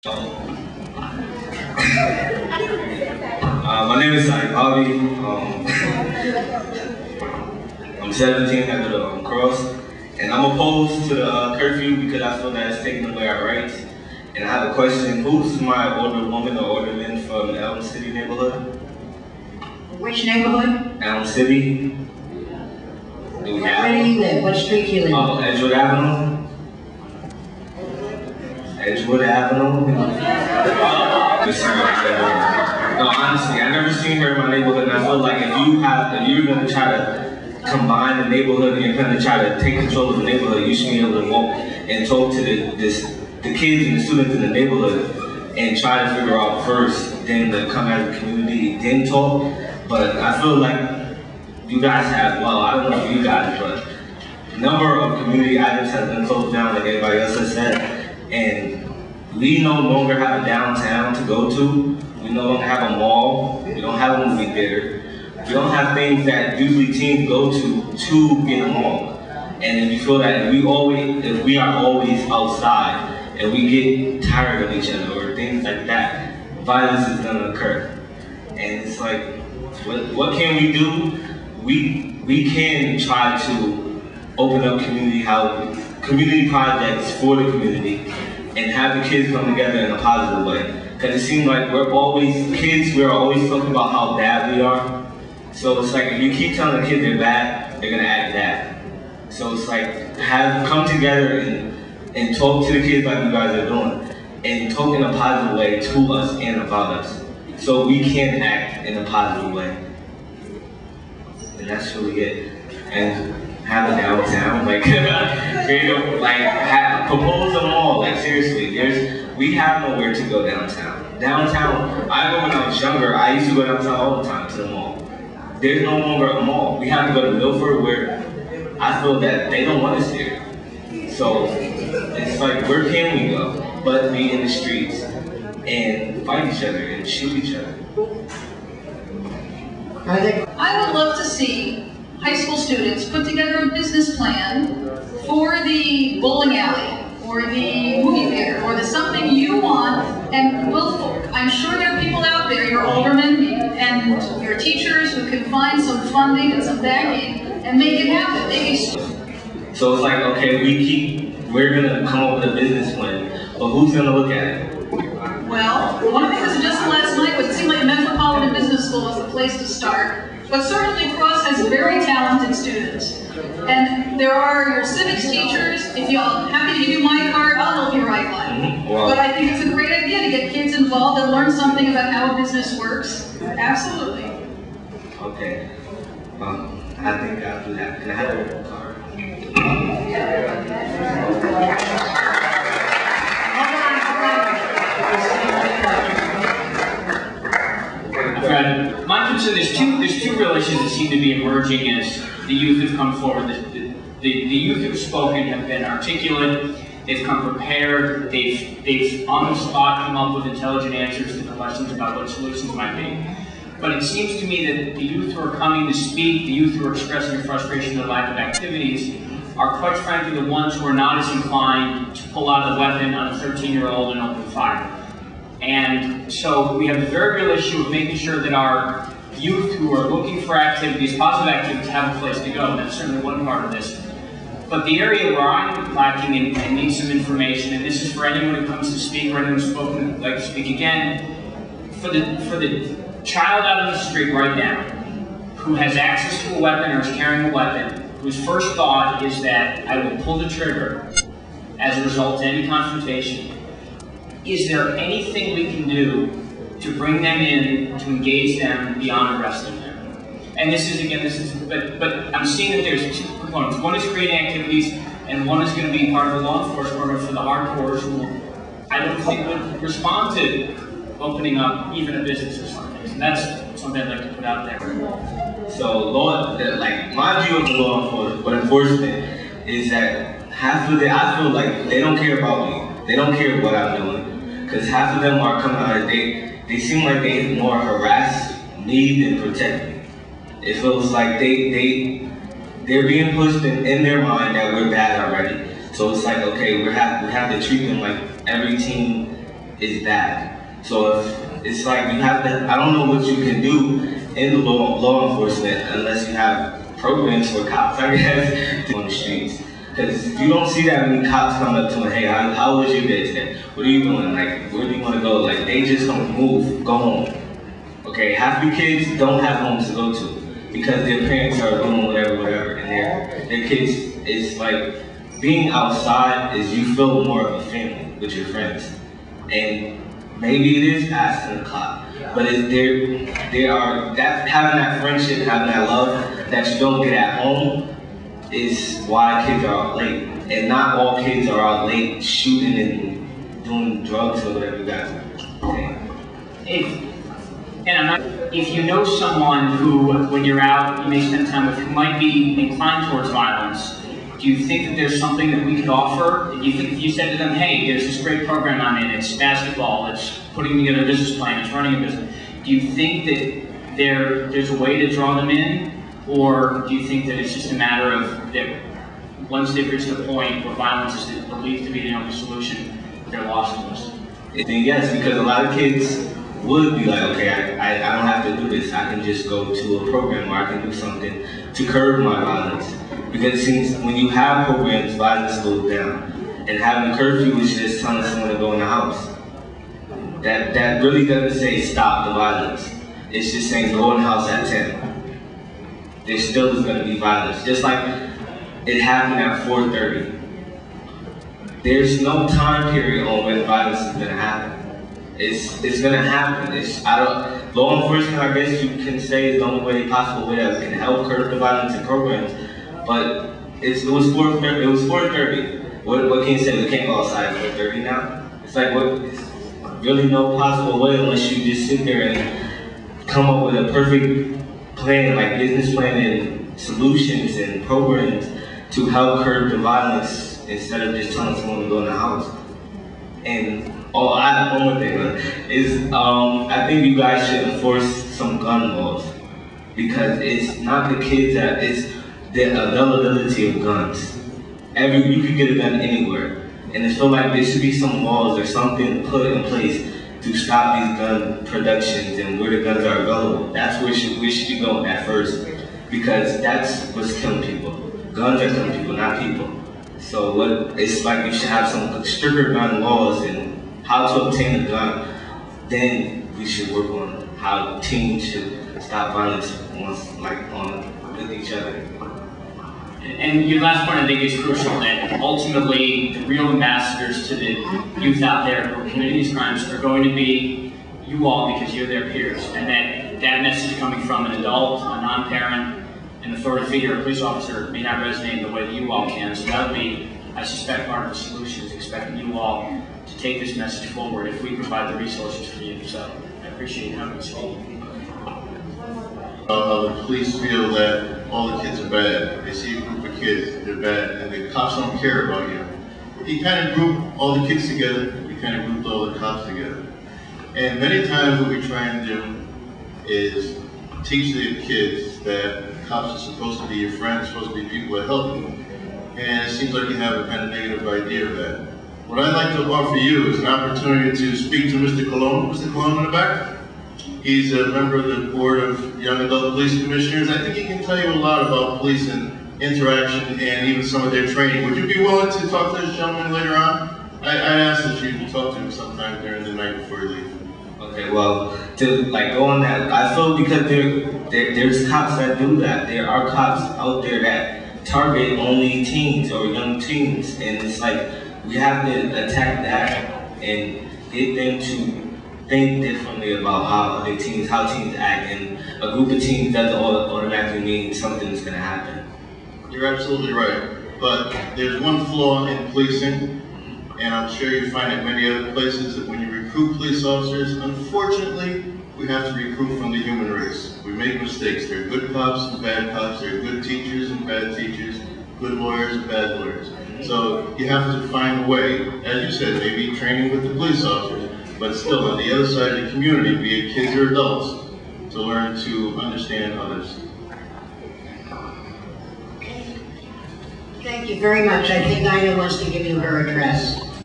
My name is Bobby. I'm 17. I go to Cross, and I'm opposed to the curfew because I feel that it's taking away our rights. And I have a question: who's my older woman or older man from the Elm City neighborhood? Which neighborhood? Elm City. Where do you live? What street do you live? Oh, Edgewood Avenue. Edgewood Avenue. No, honestly, I've never seen her in my neighborhood, and I feel like if you're gonna try to combine the neighborhood and you're gonna try to take control of the neighborhood, you should be able to walk and talk to the kids and the students in the neighborhood and try to figure out first, then to come as a community, then talk. But I feel like you guys have, well, I don't know if you guys, but a number of community items has been closed down, like everybody else has said, and we no longer have a downtown to go to. We no longer have a mall. We don't have a movie theater. We don't have things that usually teens go to get along. And if you feel that if we are always outside and we get tired of each other or things like that, violence is gonna occur. And it's like, what can we do? We can try to open up community projects for the community and have the kids come together in a positive way. Because it seems like we're always talking about how bad we are. So it's like if you keep telling the kids they're bad, they're gonna act bad. So it's like come together and talk to the kids like you guys are doing, and talk in a positive way to us and about us, so we can act in a positive way. And that's really it. And have a downtown, propose them all. Like seriously, we have nowhere to go downtown. Downtown, I remember when I was younger, I used to go downtown all the time to the mall. There's no longer a mall. We have to go to Milford, where I feel that they don't want us there. So it's like, where can we go but be in the streets and fight each other and shoot each other? I would love to see high school students put together a business plan for the bowling alley, or the movie theater, or the something you want, and I'm sure there are people out there, your aldermen and your teachers, who can find some funding and some backing and make it happen. So it's like, okay, we're gonna come up with a business plan, but who's gonna look at it? Well, one of the things I suggested last night was it seemed like Metropolitan Business School was the place to start. But certainly Cross has very talented students. And there are your civics teachers. If I'm happy to give you my card, I'll help you write one. Wow. But I think it's a great idea to get kids involved and learn something about how a business works. Absolutely. Okay. I think I'll do that. Can I have a card? My concern, there's two real issues that seem to be emerging as the youth have come forward. The youth who've spoken have been articulate, they've come prepared, they've on the spot come up with intelligent answers to the questions about what solutions might be. But it seems to me that the youth who are coming to speak, the youth who are expressing their frustration at the lack of activities, are quite frankly the ones who are not as inclined to pull out the weapon on a 13-year-old and open fire. And so we have the very real issue of making sure that our youth who are looking for activities, positive activities, have a place to go. That's certainly one part of this. But the area where I'm lacking and need some information, and this is for anyone who comes to speak or anyone who's spoken would like to speak again, for the child out on the street right now who has access to a weapon or is carrying a weapon, whose first thought is that I will pull the trigger as a result of any confrontation. Is there anything we can do to bring them in, to engage them beyond arresting them? And but I'm seeing that there's two components. One is creating activities, and one is going to be part of the law enforcement program for the hardcores who I don't think would respond to opening up even a business or something. So that's something I'd like to put out there. So my view of the law enforcement is that half of it, I feel like they don't care about me. They don't care what I'm doing. Because half of them are coming out, they seem like they more harass me than protect me. It feels like they're being pushed in their mind that we're bad already. So it's like, okay, we have to treat them like every teen is bad. So if it's like you have to, I don't know what you can do in the law enforcement unless you have programs for cops, I guess, on the streets. Because you don't see that many cops come up to them, hey, how was your day today? What are you doing? Like, where do you want to go? Like, they just come move, go home. Okay, half the kids don't have homes to go to because their parents are doing whatever, and their kids, it's like, being outside is you feel more of a family with your friends. And maybe it is past 10 o'clock, but having that friendship, having that love that you don't get at home is why kids are out late. And not all kids are out late shooting and doing drugs or whatever you guys are saying. If you know someone who, when you're out, you may spend time with, who might be inclined towards violence, do you think that there's something that we could offer? Do you think if you said to them, hey, there's this great program I'm in, it's basketball, it's putting together a business plan, it's running a business, do you think that there's a way to draw them in? Or do you think that it's just a matter of that once they've reached a point where violence is believed to be the only solution, they're lost in this? Yes, because a lot of kids would be like, okay, I don't have to do this. I can just go to a program where I can do something to curb my violence. Because it seems when you have programs, violence goes down. And having a curfew is just telling someone to go in the house. That really doesn't say stop the violence. It's just saying go in the house at 10. There still is going to be violence. Just like it happened at 4:30. There's no time period on when violence is going to happen. It's going to happen. Law enforcement, I guess you can say, is the only way possible way that can help curb the violence in programs. But it was 4:30. What can you say? We can't go outside at 4:30 now. It's like it's really no possible way unless you just sit there and come up with a perfect plan, like business plan and solutions and programs to help curb the violence instead of just telling someone to go in the house. And I have one more thing is I think you guys should enforce some gun laws because it's not the kids it's the availability of guns. You can get a gun anywhere, and I feel like there should be some laws or something put in place to stop these gun productions and where the guns are available. That's where we should be going at first, because that's what's killing people. Guns are killing people, not people. So it's like you should have some stricter gun laws and how to obtain a gun. Then we should work on how teens should stop violence with each other. And your last point I think is crucial, that ultimately the real ambassadors to the youth out there who are committing these crimes are going to be you all, because you're their peers. And that message coming from an adult, a non-parent, an authority figure, a police officer may not resonate in the way that you all can. So that would be, I suspect, part of the solution is expecting you all to take this message forward if we provide the resources for you. So I appreciate having you speak. The police feel that all the kids are bad. They see a group of kids, they're bad, and the cops don't care about you. He kind of grouped all the kids together, we kind of grouped all the cops together. And many times what we try and do is teach the kids that cops are supposed to be your friends, supposed to be people that help you. And it seems like you have a kind of negative idea of that. What I'd like to offer you is an opportunity to speak to Mr. Colon. Mr. Colon in the back? He's a member of the Board of Young Adult Police Commissioners. I think he can tell you a lot about police and interaction and even some of their training. Would you be willing to talk to this gentleman later on? I asked that you talk to him sometime during the night before you leave. Okay, well, to go on that, I feel because there's cops that do that. There are cops out there that target only teens or young teens, and it's like we have to attack that and get them to think differently about how teens act, and a group of teens doesn't automatically mean something's going to happen. You're absolutely right, but there's one flaw in policing, and I'm sure you find it many other places, that when you recruit police officers, unfortunately, we have to recruit from the human race. We make mistakes. There are good cops and bad cops. There are good teachers and bad teachers, good lawyers and bad lawyers. So you have to find a way, as you said, maybe training with the police officers, but still on the other side of the community, be it kids or adults, to learn to understand others. Thank you very much. I think Ina wants to give you her address.